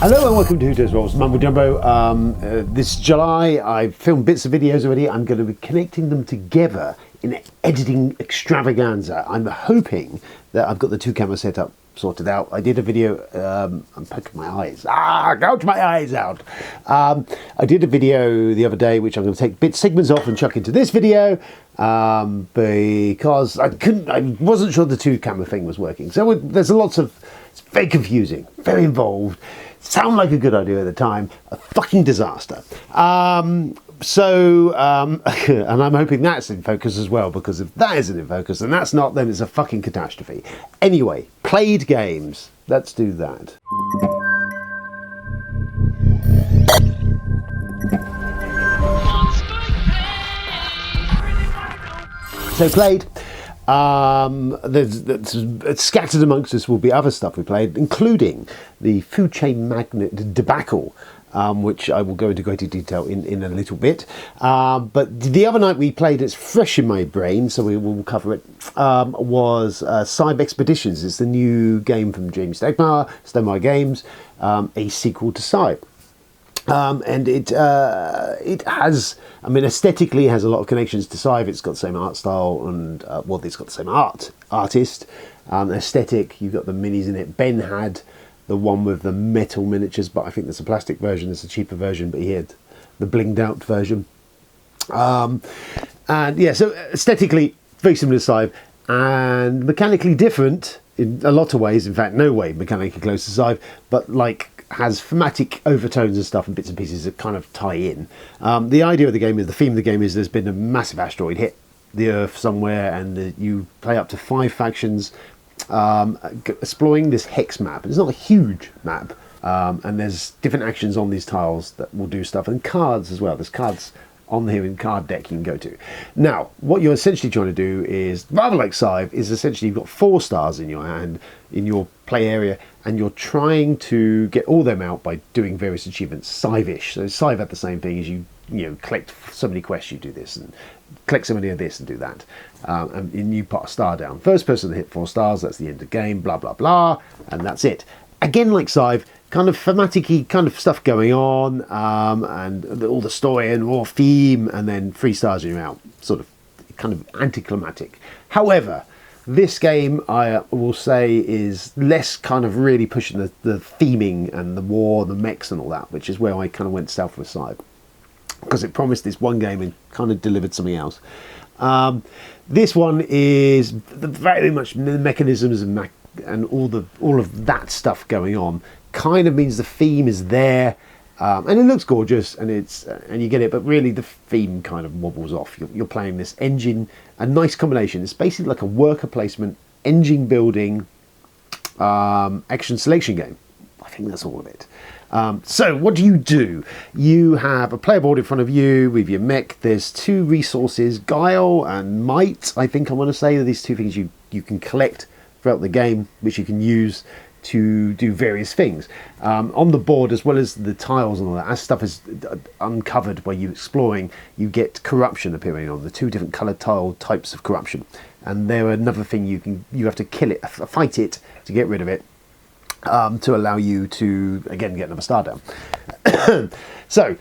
Hello and welcome to Who Does Rolls, Mumble Jumbo. This July I've filmed bits of videos already. I'm going to be connecting them together in an editing extravaganza. I'm hoping that I've got the two camera setup sorted out. I did a video, I'm poking my eyes, gouge my eyes out. I did a video the other day which I'm going to take segments off and chuck into this video because I wasn't sure the two camera thing was working. So there's lots of, it's very confusing, very involved. Sound like a good idea at the time, a fucking disaster. And I'm hoping that's in focus as well, because if that isn't in focus and that's not, then it's a fucking catastrophe. Anyway, played games. Let's do that. So played. There's scattered amongst us will be other stuff we played, including the food chain magnet debacle, which I will go into greater detail in a little bit. But the other night we played, it's fresh in my brain, so we will cover it, was Scythe Expeditions. It's the new game from James Stegmaier Games, a sequel to Scythe. And it has, I mean, aesthetically has a lot of connections to Scythe. It's got the same art style and, it's got the same artist. Aesthetic, you've got the minis in it. Ben had the one with the metal miniatures, but I think there's a plastic version, there's a cheaper version, but he had the blinged out version. And yeah, so aesthetically, very similar to Scythe, and mechanically different in a lot of ways. In fact, no way mechanically close to Scythe, but like, has thematic overtones and stuff and bits and pieces that kind of tie in. The idea of the game is, the theme of the game is there's been a massive asteroid hit the Earth somewhere, and you play up to 5 factions exploring this hex map. It's not a huge map, and there's different actions on these tiles that will do stuff, and cards as well. There's cards on here in card deck you can go to. Now, what you're essentially trying to do is, rather like Scythe, is essentially you've got 4 stars in your hand, in your play area, and you're trying to get all them out by doing various achievements, Scythe-ish. So Scythe had the same thing as you collect so many quests, you do this, and collect so many of this and do that. And you put a star down. First person to hit 4 stars, that's the end of the game, blah, blah, blah, and that's it. Again, like Scythe, kind of thematic-y kind of stuff going on, and all the story and raw theme, and then 3 stars and you're out. Sort of kind of anticlimactic. However, this game, I will say, is less kind of really pushing the theming and the war, the mechs and all that, which is where I kind of went south with Scythe, because it promised this one game and kind of delivered something else. This one is very much the mechanisms and all of that stuff going on. Kind of means the theme is there, and it looks gorgeous, and and you get it, but really the theme kind of wobbles off. You're playing this engine, a nice combination. It's basically like a worker placement, engine building, action selection game. I think that's all of it. So what do? You have a player board in front of you with your mech. There's 2 resources, guile and might. I think I want to say these 2 things you can collect throughout the game, which you can use to do various things on the board, as well as the tiles and all that. As stuff is uncovered where you're exploring, you get corruption appearing on the 2 different coloured tile types of corruption, and they're another thing you have to kill it, fight it to get rid of it, to allow you to again get another star down. So,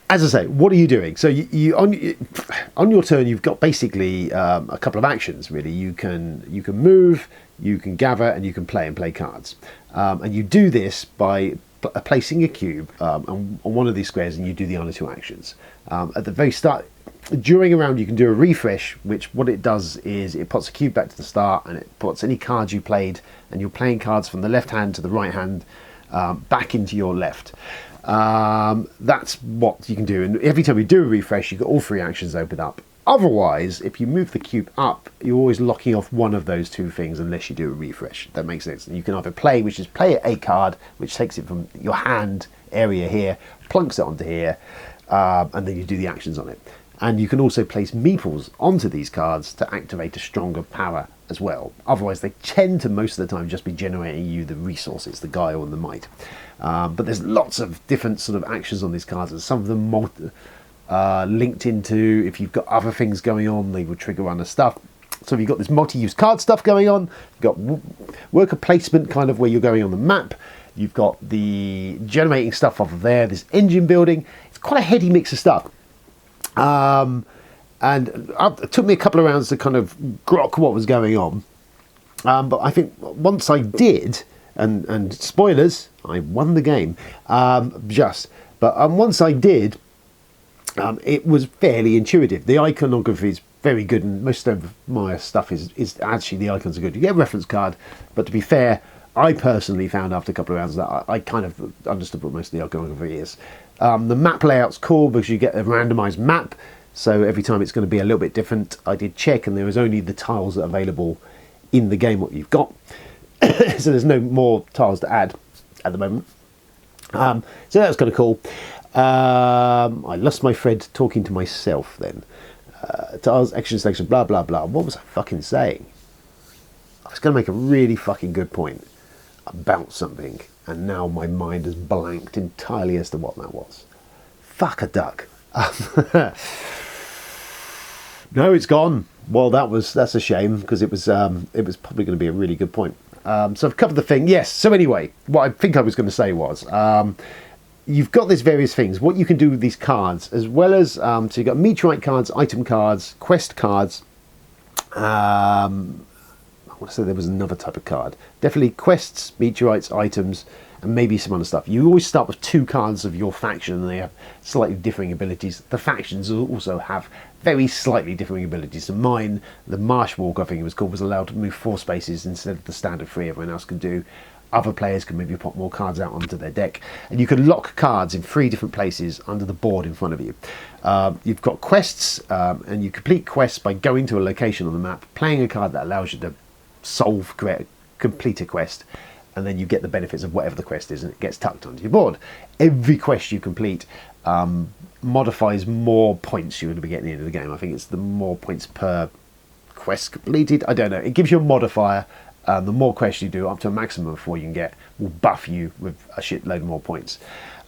as I say, what are you doing? So you on your turn, you've got basically a couple of actions really. You can move, you can gather, and you can play cards. And you do this by placing a cube on one of these squares, and you do the other 2 actions. At the very start, during a round, you can do a refresh, which what it does is it puts a cube back to the start, and it puts any cards you played, and you're playing cards from the left hand to the right hand, back into your left. That's what you can do, and every time you do a refresh, you've got all 3 actions open up. Otherwise, if you move the cube up, you're always locking off one of those 2 things unless you do a refresh. That makes sense. And you can either play, which is play a card, which takes it from your hand area here, plunks it onto here, and then you do the actions on it. And you can also place meeples onto these cards to activate a stronger power as well. Otherwise, they tend to most of the time just be generating you the resources, the guile and the might. But there's lots of different sort of actions on these cards, and some of them linked into, if you've got other things going on, they will trigger other stuff. So you've got this multi-use card stuff going on, you've got worker placement kind of where you're going on the map, You've got the generating stuff off of there, this engine building. It's quite a heady mix of stuff. And it took me a couple of rounds to kind of grok what was going on. But I think once I did, and spoilers, I won the game, But once I did, it was fairly intuitive. The iconography is very good, and most of my stuff is actually, the icons are good. You get a reference card, but to be fair, I personally found after a couple of rounds that I kind of understood what most of the iconography is. The map layout's cool because you get a randomized map, so every time it's going to be a little bit different. I did check, and there was only the tiles that are available in the game what you've got. So there's no more tiles to add at the moment. So that was kind of cool. I lost my thread talking to myself then. Tiles, action selection, blah, blah, blah. What was I fucking saying? I was going to make a really fucking good point about something, and now my mind has blanked entirely as to what that was. Fuck a duck. No, it's gone. Well, that's a shame, because it was probably going to be a really good point. So I've covered the thing. Yes. So anyway, what I think I was going to say was, you've got these various things. What you can do with these cards, as well as so you've got meteorite cards, item cards, quest cards. I want to say there was another type of card. Definitely quests, meteorites, items, and maybe some other stuff. You always start with 2 cards of your faction, and they have slightly differing abilities. The factions also have very slightly differing abilities. So mine, the Marsh Walk, I think it was called, was allowed to move 4 spaces instead of the standard 3 everyone else can do. Other players can maybe put more cards out onto their deck, and you can lock cards in 3 different places under the board in front of you. You've got quests, and you complete quests by going to a location on the map, playing a card that allows you to complete a quest, and then you get the benefits of whatever the quest is, and it gets tucked onto your board. Every quest you complete modifies more points you're going to be getting into the game. I think it's the more points per quest completed. I don't know. It gives you a modifier. The more quests you do, up to a maximum of 4 you can get, will buff you with a shitload more points.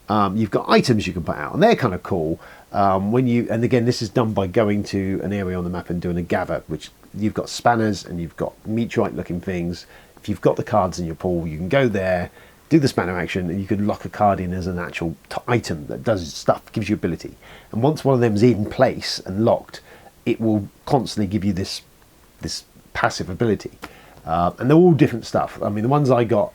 You've got items you can put out, and they're kind of cool. And again, this is done by going to an area on the map and doing a gather, which you've got spanners and you've got meteorite-looking things. If you've got the cards in your pool, you can go there, do the spanner action, and you can lock a card in as an actual item that does stuff, gives you ability. And once one of them's in place and locked, it will constantly give you this passive ability. And they're all different stuff. I mean, the ones I got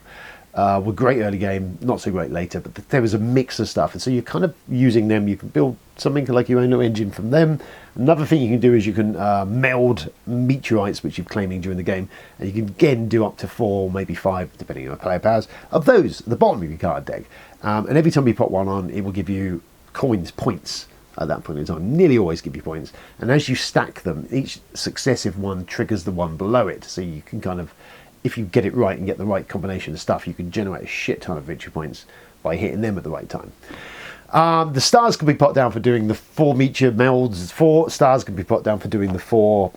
were great early game, not so great later, but there was a mix of stuff. And so you're kind of using them. You can build something like your own little engine from them. Another thing you can do is you can meld meteorites, which you're claiming during the game, and you can again do up to 4, maybe 5, depending on your player powers, of those at the bottom of your card deck. And every time you put one on, it will give you points at that point in time. Nearly always give you points. And as you stack them, each successive one triggers the one below it. So you can kind of, if you get it right and get the right combination of stuff, you can generate a shit ton of victory points by hitting them at the right time. The stars can be put down for doing the 4 meteor melds. 4 stars can be put down for doing the 4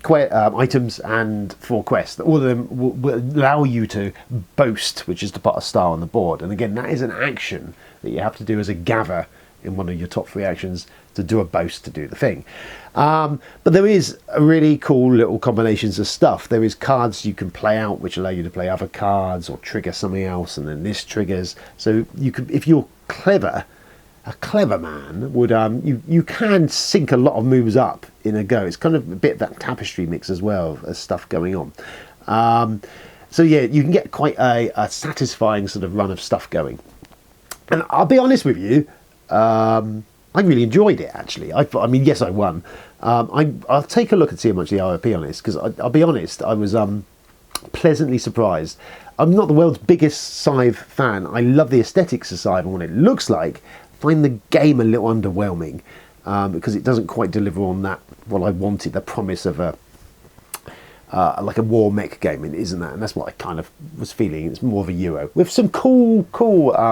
items and 4 quests. All of them will allow you to boast, which is to put a star on the board. And again, that is an action that you have to do as a gather in one of your top 3 actions to do a boast to do the thing. But there is a really cool little combinations of stuff. There is cards you can play out which allow you to play other cards or trigger something else, and then this triggers. So you could, if you're clever, a clever man would you can sync a lot of moves up in a go. It's kind of a bit of that tapestry mix as well as stuff going on. So yeah, you can get quite a satisfying sort of run of stuff going. And I'll be honest with you, I really enjoyed it, actually. I mean, yes, I won. I'll take a look and see how much the IOP on it is, because I'll be honest, I was pleasantly surprised. I'm not the world's biggest Scythe fan. I love the aesthetics of Scythe and what it looks like. I find the game a little underwhelming because it doesn't quite deliver on that, what I wanted, the promise of like a war mech game, isn't that? And that's what I kind of was feeling. It's more of a Euro with some cool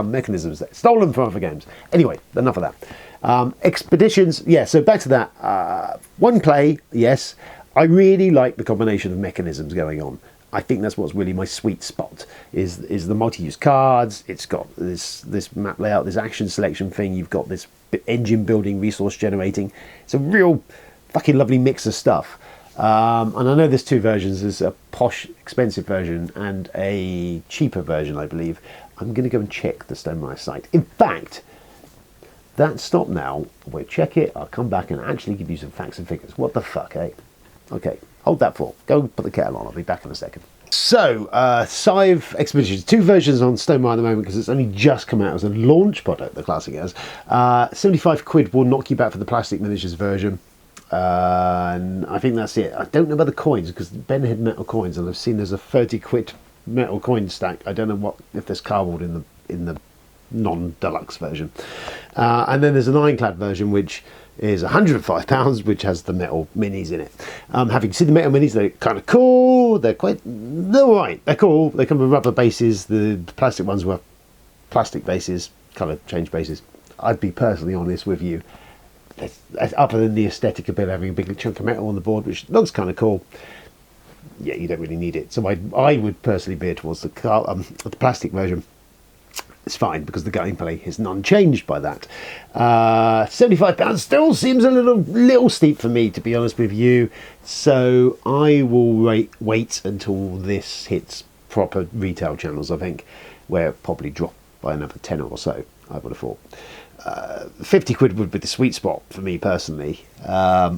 mechanisms that stolen from other games. Anyway, enough of that. Expeditions, yeah. So back to that. One play, yes. I really like the combination of mechanisms going on. I think that's what's really my sweet spot. Is the multi-use cards. It's got this map layout, this action selection thing. You've got this engine building, resource generating. It's a real fucking lovely mix of stuff. And I know there's two versions. There's a posh, expensive version and a cheaper version, I believe. I'm going to go and check the Stonemaier site. In fact, that's stopped now. We'll check it. I'll come back and actually give you some facts and figures. What the fuck, eh? Okay, hold that thought. Go put the kettle on. I'll be back in a second. So, Scythe Expeditions. Two versions on Stonemaier at the moment because it's only just come out as a launch product, the classic has. 75 quid will knock you back for the plastic miniatures version. And I think that's it. I don't know about the coins because Ben had metal coins, and I've seen there's a 30 quid metal coin stack. I don't know if there's cardboard in the non-deluxe version. And then there's an ironclad version which is £105, which has the metal minis in it. Having seen the metal minis, they're kind of cool. They're all right. They're cool. They come with rubber bases. The plastic ones were plastic bases, colour change bases. I'd be personally honest with you. Other than the aesthetic of having a big chunk of metal on the board, which looks kind of cool, yeah, you don't really need it. So I would personally veer towards the plastic version. It's fine because the gameplay is unchanged by that. £75 still seems a little steep for me, to be honest with you. So I will wait until this hits proper retail channels, I think, where it probably drop by another 10 or so, I would have thought. 50 quid would be the sweet spot for me personally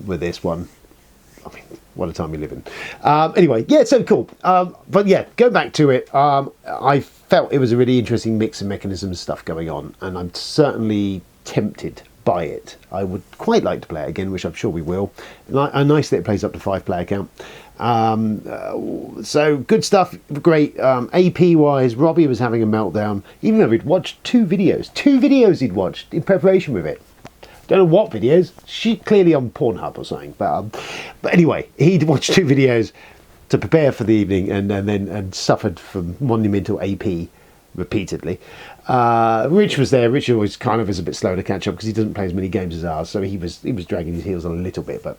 with this one. I mean, what a time we live in. Anyway, yeah, it's so cool. But yeah, going back to it, I felt it was a really interesting mix of mechanisms stuff going on, and I'm certainly tempted by it. I would quite like to play it again, which I'm sure we will. And nice that it plays up to 5-player count. So good stuff, great. AP wise, Robbie was having a meltdown, even though he'd watched two videos he'd watched in preparation with it. Don't know what videos, she clearly on Pornhub or something, but anyway, he'd watched two videos to prepare for the evening and suffered from monumental AP repeatedly. Rich was there. Rich always kind of is a bit slow to catch up because he doesn't play as many games as ours, so he was dragging his heels a little bit, but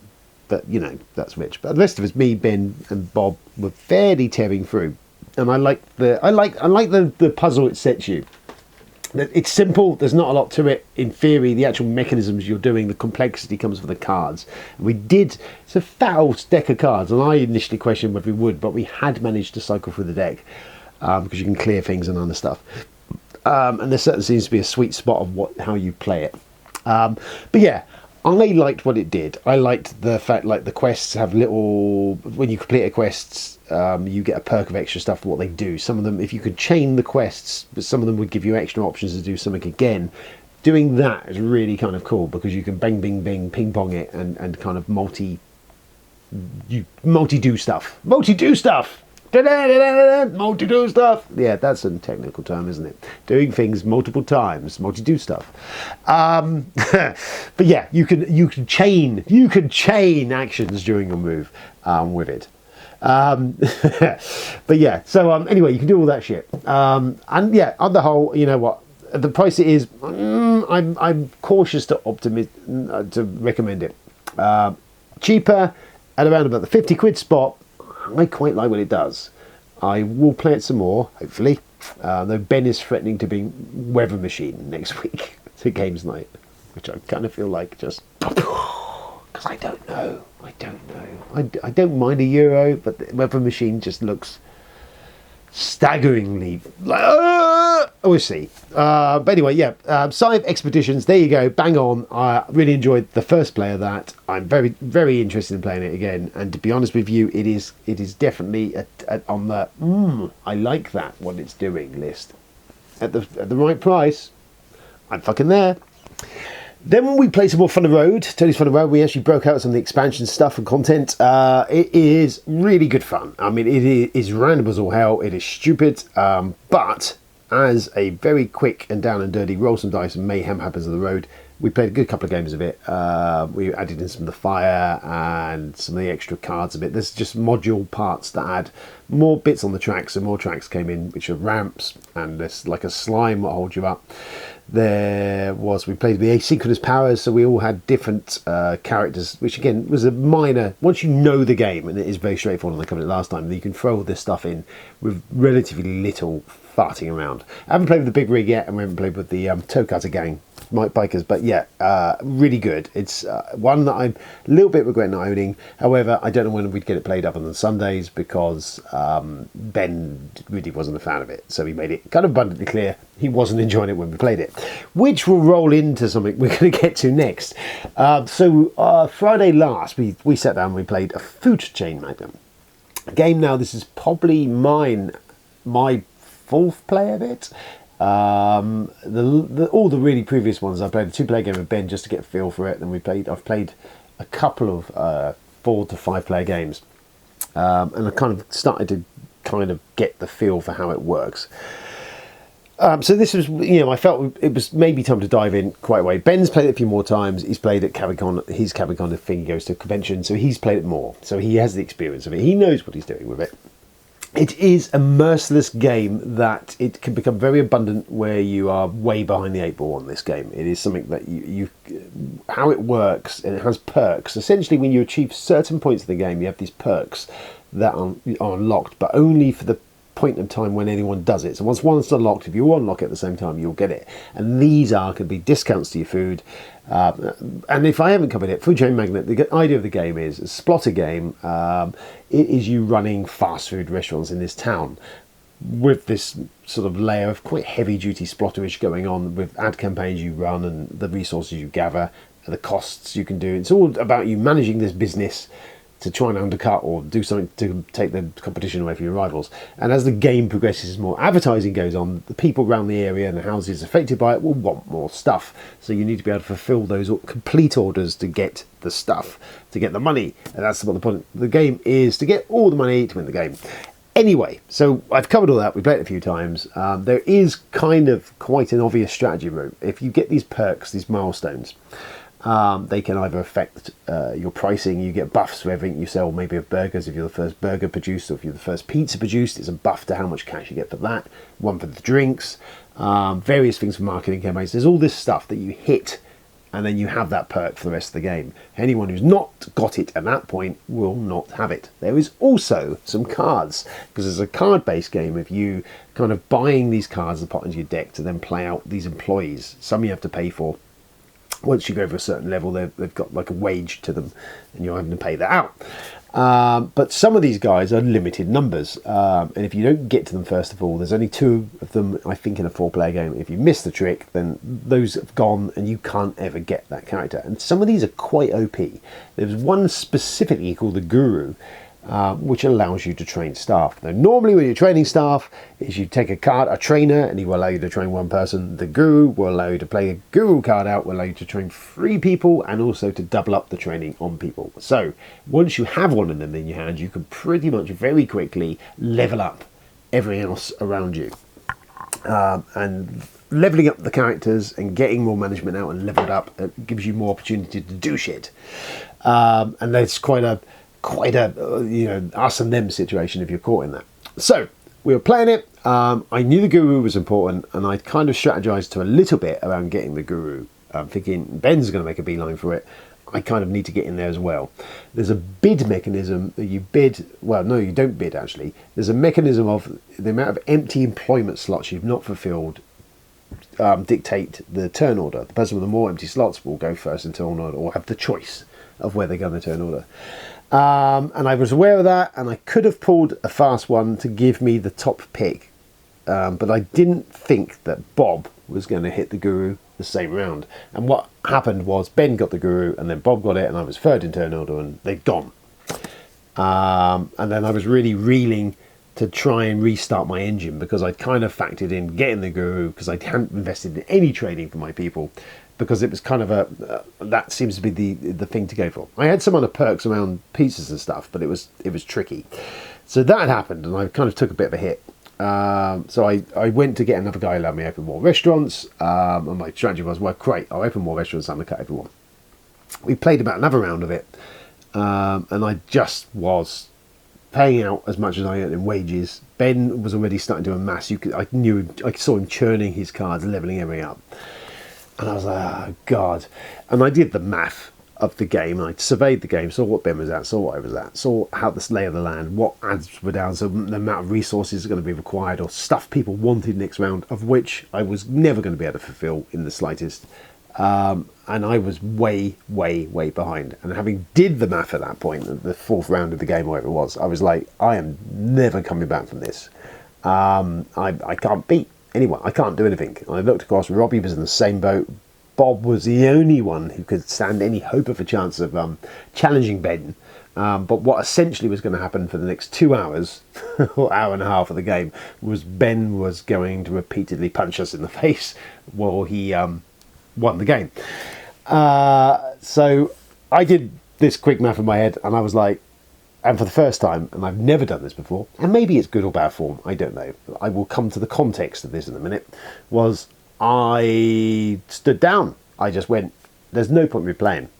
you know, that's Rich. But the rest of us, me, Ben, and Bob, were fairly tearing through. And I like the puzzle it sets you. It's simple. There's not a lot to it. In theory, the actual mechanisms you're doing, the complexity comes from the cards. It's a foul deck of cards, and I initially questioned whether we would, but we had managed to cycle through the deck because you can clear things and other stuff. And there certainly seems to be a sweet spot of how you play it. But yeah. I liked what it did. I liked the fact, like, the quests have little... When you complete a quests, you get a perk of extra stuff for what they do. Some of them, if you could chain the quests, but some of them would give you extra options to do something again. Doing that is really kind of cool because you can bang, bing, bing, ping pong it and kind of multi-do stuff. Multi-do stuff! Multi-do stuff. Yeah, that's a technical term, isn't it? Doing things multiple times, multi-do stuff. But yeah, you can chain actions during your move with it. But yeah, so anyway, you can do all that shit. And yeah, on the whole, you know what? The price it is, I'm cautious to recommend it. Cheaper at around about the 50 quid spot. I quite like what it does. I will play it some more, hopefully. Though Ben is threatening to be weather machine next week to games night, which I kind of feel like just because I don't know. I don't mind a Euro, but the weather machine just looks staggeringly like, we'll see. But anyway, yeah, Scythe Expeditions, there you go, bang on. I really enjoyed the first play of that. I'm very, very interested in playing it again, and to be honest with you, it is definitely on the I like that, what it's doing list. At the right price, I'm fucking there. Then we played some more Fun of Road, Tony's Fun of Road. We actually broke out some of the expansion stuff and content. It is really good fun. I mean, it is random as all hell. It is stupid, but as a very quick and down and dirty roll some dice and mayhem happens on the road, we played a good couple of games of it. We added in some of the fire and some of the extra cards a bit. There's just module parts that add more bits on the tracks, and more tracks came in, which are ramps, and there's like a slime that holds you up. We played the asynchronous powers, so we all had different characters, which again was a minor, once you know the game, and it is very straightforward, and I covered it last time, you can throw all this stuff in with relatively little farting around. I haven't played with the big rig yet, and we haven't played with the toe cutter gang bikers, but yeah, really good. It's one that I'm a little bit regretting not owning. However, I don't know when we'd get it played up on the Sundays because Ben really wasn't a fan of it, so he made it kind of abundantly clear he wasn't enjoying it when we played it, which will roll into something we're going to get to next. So Friday last, we sat down and we played a food chain magnum game. Now this is probably my fourth play of it. All the really previous ones I played a 2-player game with Ben just to get a feel for it, and I've played a couple of 4 to 5 player games, and I kind of started to kind of get the feel for how it works. So this was, I felt it was maybe time to dive in quite away. Ben's played it a few more times. He's played at Cabicon. His Cabicon thing, he goes to convention, so he's played it more. So he has the experience of it. He knows what he's doing with it. It is a merciless game that it can become very abundant where you are way behind the 8 ball on this game. It is something that you how it works, and it has perks. Essentially, when you achieve certain points of the game, you have these perks that are unlocked, but only for the point in time when anyone does it. So once one's unlocked, if you unlock it at the same time, you'll get it. And these could be discounts to your food. And if I haven't covered it, Food Chain Magnet, the idea of the game is a splotter game. It is you running fast food restaurants in this town with this sort of layer of quite heavy duty splotterish going on with ad campaigns you run and the resources you gather and the costs you can do. It's all about you managing this business to try and undercut or do something to take the competition away from your rivals. And as the game progresses, more advertising goes on, the people around the area and the houses affected by it will want more stuff. So you need to be able to fulfill those complete orders to get the stuff, to get the money. And that's what the point of the game is, to get all the money to win the game. Anyway, so I've covered all that. We've played it a few times. There is kind of quite an obvious strategy route. If you get these perks, these milestones, they can either affect your pricing. You get buffs for everything you sell, maybe of burgers. If you're the first burger produced, or if you're the first pizza produced, it's a buff to how much cash you get for that. One for the drinks, various things for marketing campaigns. There's all this stuff that you hit, and then you have that perk for the rest of the game. Anyone who's not got it at that point will not have it. There is also some cards, because it's a card-based game of you kind of buying these cards and put into your deck to then play out these employees. Some you have to pay for. Once you go over a certain level, they've got like a wage to them, and you're having to pay that out. But some of these guys are limited numbers, and if you don't get to them first of all, there's only 2 of them, I think, in a 4-player game. If you miss the trick, then those have gone, and you can't ever get that character. And some of these are quite OP. There's one specifically called the Guru, which allows you to train staff. Now, normally when you're training staff, is you take a trainer, and he will allow you to train 1 person. The Guru will allow you to play a Guru card out, will allow you to train 3 people, and also to double up the training on people. So once you have one of them in your hand, you can pretty much very quickly level up everything else around you. And leveling up the characters and getting more management out and leveled up, it gives you more opportunity to do shit. And that's quite a us and them situation if you're caught in that. So we were playing it. I knew the Guru was important, and I kind of strategized to a little bit around getting the Guru. I'm thinking Ben's going to make a beeline for it. I kind of need to get in there as well. There's a bid mechanism that you bid. Well, no, you don't bid actually. There's a mechanism of the amount of empty employment slots you've not fulfilled dictate the turn order. The person with the more empty slots will go first in turn order, or have the choice of where they go in the turn order. And I was aware of that, and I could have pulled a fast one to give me the top pick, but I didn't think that Bob was going to hit the Guru the same round. And what happened was Ben got the Guru, and then Bob got it, and I was third in turn order, and they'd gone. And then I was really reeling to try and restart my engine, because I'd kind of factored in getting the Guru, because I hadn't invested in any training for my people, because it was kind of that seems to be the thing to go for. I had some other perks around pizzas and stuff, but it was tricky. So that had happened, and I kind of took a bit of a hit. So I went to get another guy who allowed me to open more restaurants, and my strategy was, well, great, I'll open more restaurants and undercut everyone. We played about another round of it, and I just was paying out as much as I earned in wages. Ben was already starting to amass. I saw him churning his cards, leveling everything up. And I was like, oh, God. And I did the math of the game. I surveyed the game, saw what Ben was at, saw what I was at, saw how the lay of the land, what ads were down, so the amount of resources are going to be required, or stuff people wanted next round, of which I was never going to be able to fulfill in the slightest. And I was way behind. And having did the math at that point, at the fourth round of the game, whatever it was, I was like, I am never coming back from this. I can't beat anyone. I can't do anything. I looked across. Robbie was in the same boat. Bob was the only one who could stand any hope of a chance of challenging Ben. But what essentially was going to happen for the next 2 hours, or hour and a half of the game, was Ben was going to repeatedly punch us in the face while he won the game. So I did this quick math in my head, and I was like, and for the first time, and I've never done this before, and maybe it's good or bad form, I don't know, I will come to the context of this in a minute, was I stood down. I just went, there's no point in me playing.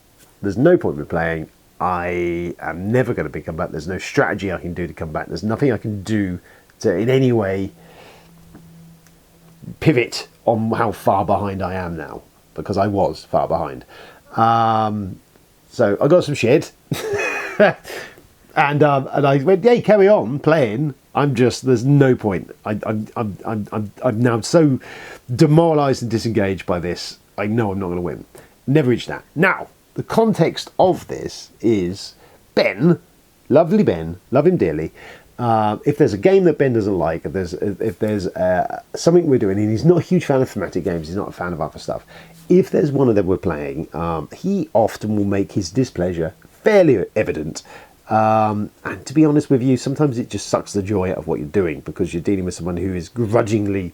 There's no point in me playing. I am never going to come back. There's no strategy I can do to come back. There's nothing I can do to in any way pivot on how far behind I am now, because I was far behind. So I got some shit. And I went, hey, carry on playing. There's no point. I'm now so demoralised and disengaged by this. I know I'm not going to win. Never reached that. Now, the context of this is Ben, lovely Ben, love him dearly. If there's a game that Ben doesn't like, if there's something we're doing, and he's not a huge fan of thematic games, he's not a fan of other stuff. If there's one of them we're playing, he often will make his displeasure fairly evident. And to be honest with you, sometimes it just sucks the joy out of what you're doing, because you're dealing with someone who is grudgingly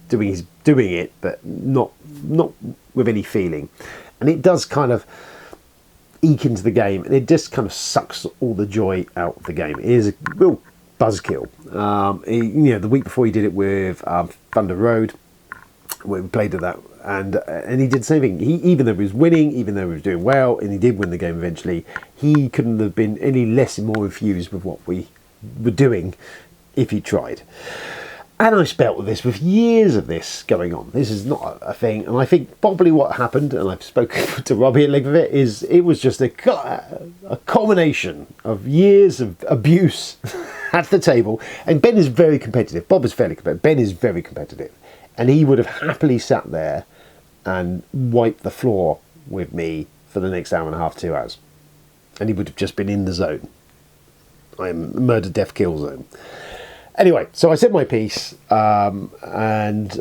doing it, but not with any feeling, and it does kind of eke into the game, and it just kind of sucks all the joy out of the game. It is a real buzzkill. The week before he did it with Thunder Road, we played at that. And he did the same thing. Even though he was winning, even though he was doing well, and he did win the game eventually, he couldn't have been any less and more infused with what we were doing if he tried. And I spelt with this with years of this going on. This is not a thing. And I think probably what happened, and I've spoken to Robbie at length of it, is it was just a culmination of years of abuse at the table. And Ben is very competitive. Bob is fairly competitive. Ben is very competitive. And he would have happily sat there and wiped the floor with me for the next hour and a half, 2 hours. And he would have just been in the zone. I am murder, death, kill zone. Anyway, so I said my piece, and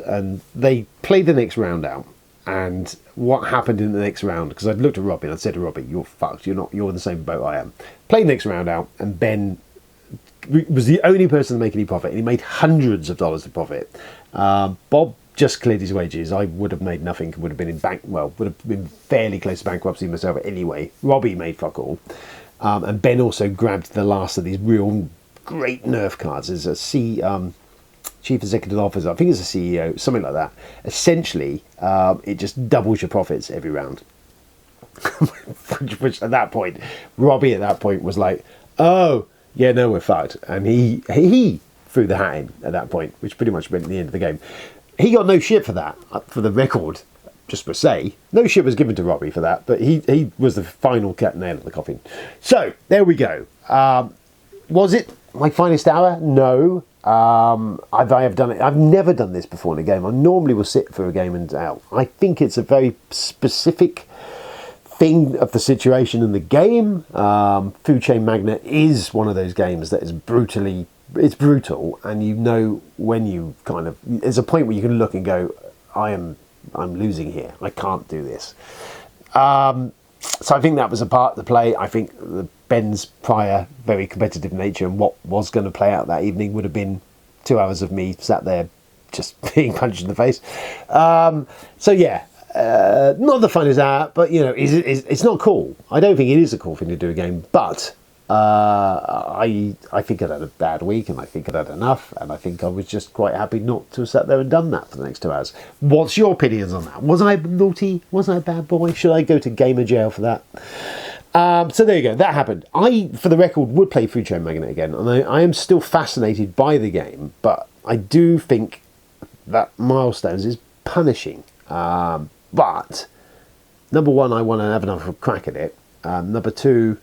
they played the next round out. And what happened in the next round, because I'd looked at Robbie and I'd said to Robbie, you're fucked, you're in the same boat I am. Played the next round out, and Ben was the only person to make any profit, and he made hundreds of dollars of profit. Bob just cleared his wages. I would have made nothing, would have been would have been fairly close to bankruptcy myself anyway. Robbie made fuck all. And Ben also grabbed the last of these real great nerf cards. There's a Chief Executive Officer, I think it's a CEO, something like that. Essentially, it just doubles your profits every round. which at that point, Robbie at that point was like, oh, yeah, no, we're fucked. And he threw the hat in at that point, which pretty much meant the end of the game. He got no shit for that, for the record, just to say. No shit was given to Robbie for that, but he was the final cat nail in the coffin. So, there we go. Was it my finest hour? No. I have done it. I've never done this before in a game. I normally will sit for a game and out. I think it's a very specific thing of the situation in the game. Food Chain Magnate is one of those games that is it's brutal, and you know when you kind of, there's a point where you can look and go, I'm losing here. I can't do this. So I think that was a part of the play. I think Ben's prior very competitive nature and what was going to play out that evening would have been 2 hours of me sat there just being punched in the face. So yeah, not the finest hour, but it's not cool. I don't think it is a cool thing to do a game, but I think I'd had a bad week, and I think I'd had enough, and I think I was just quite happy not to have sat there and done that for the next 2 hours. What's your opinions on that? Was I naughty? Was I a bad boy? Should I go to gamer jail for that? So there you go, that happened. I, for the record, would play Food Chain Magnate again, and I am still fascinated by the game, but I do think that Milestones is punishing. But number one, I want to have another crack at it. Number two,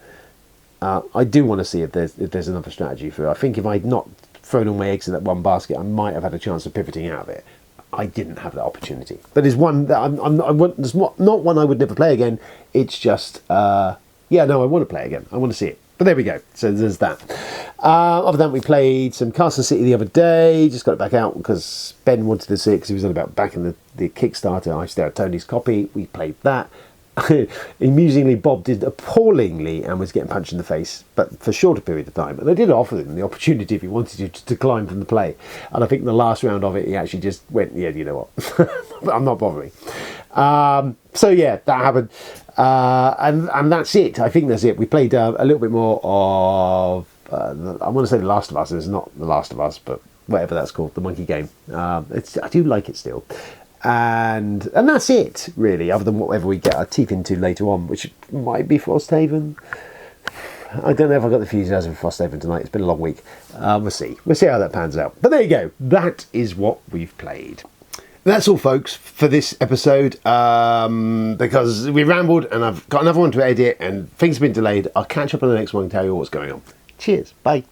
I do want to see if there's another strategy for it. I think if I'd not thrown all my eggs in that one basket, I might have had a chance of pivoting out of it. I didn't have that opportunity. But it's one that it's not one I would never play again. It's just, I want to play again. I want to see it. But there we go. So there's that. Other than that, we played some Carson City the other day. Just got it back out because Ben wanted to see it because he was on about back in the Kickstarter. I still had Tony's copy. We played that. Amusingly, Bob did appallingly and was getting punched in the face, but for a shorter period of time. And I did offer him the opportunity if he wanted to decline from the play. And I think the last round of it, he actually just went, yeah, you know what, I'm not bothering. So yeah, that happened. And that's it. I think that's it. We played a little bit more of, I want to say The Last of Us. It's not The Last of Us, but whatever that's called, the monkey game. I do like it still. And that's it, really, other than whatever we get our teeth into later on, which might be Frosthaven. I don't know if I got the enthusiasm for Frosthaven tonight. It's been a long week. We'll see. We'll see how that pans out. But there you go. That is what we've played. That's all, folks, for this episode. Because we rambled and I've got another one to edit and things have been delayed. I'll catch up on the next one and tell you what's going on. Cheers. Bye.